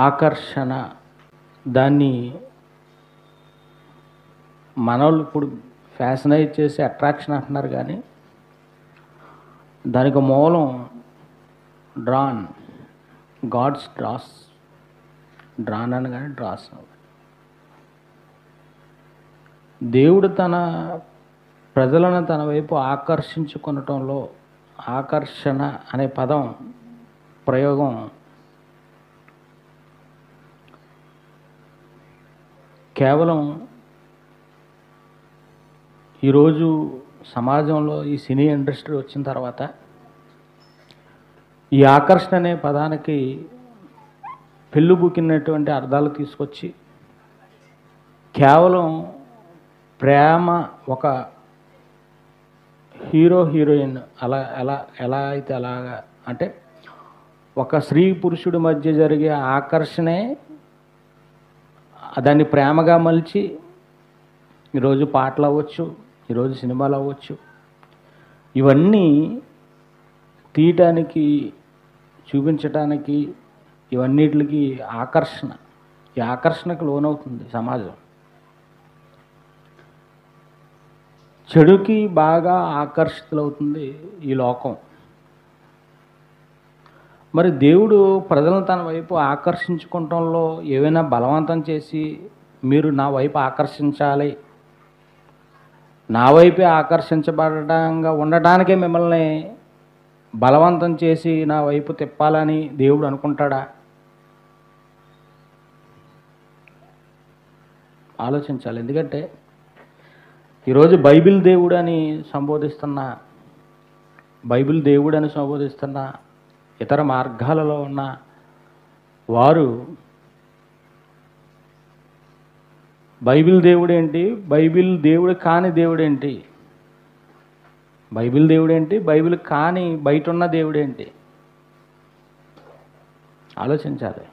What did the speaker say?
ఆకర్షణ, దాన్ని మనోళ్ళు ఇప్పుడు ఫ్యాషనైజ్ చేసి అట్రాక్షన్ అంటున్నారు, కానీ దానికి మూలం డ్రాన్, గాడ్స్ డ్రాస్. డ్రాన్ అని కానీ డ్రాస్. దేవుడు తన ప్రజలను తన వైపు ఆకర్షించుకొనటంలో ఆకర్షణ అనే పదం ప్రయోగం కేవలం ఈరోజు సమాజంలో ఈ సినీ ఇండస్ట్రీ వచ్చిన తర్వాత ఈ ఆకర్షణ అనే పదానికి పెళ్ళుబుకినటువంటి అర్థాలు తీసుకొచ్చి కేవలం ప్రేమ, ఒక హీరో హీరోయిన్ ఎలా అయితే అలాగా, అంటే ఒక స్త్రీ పురుషుడి మధ్య జరిగే ఆకర్షణే దాన్ని ప్రేమగా మలిచి ఈరోజు పాటలు అవ్వచ్చు, ఈరోజు సినిమాలు అవ్వచ్చు, ఇవన్నీ తీయటానికి, చూపించటానికి, ఇవన్నిటికి ఆకర్షణ, ఈ ఆకర్షణకు లోనవుతుంది సమాజం. చెడుకి బాగా ఆకర్షితులవుతుంది ఈ లోకం. మరి దేవుడు ప్రజలను తన వైపు ఆకర్షించుకోవటంలో ఏవైనా బలవంతం చేసి మీరు నా వైపు ఆకర్షించాలి, నా వైపే ఆకర్షించబడటంగా ఉండటానికే మిమ్మల్ని బలవంతం చేసి నా వైపు తిప్పాలని దేవుడు అనుకుంటాడా? ఆలోచించాలి. ఎందుకంటే ఈరోజు బైబిల్ దేవుడని సంబోధిస్తున్న ఇతర మార్గాలలో ఉన్న వారు బైబిల్ దేవుడేంటి, బైబిల్ దేవుడు కాని దేవుడేంటి, బైబిల్ దేవుడేంటి, బైబిల్ కాని బయట ఉన్న దేవుడేంటి ఆలోచించాలి.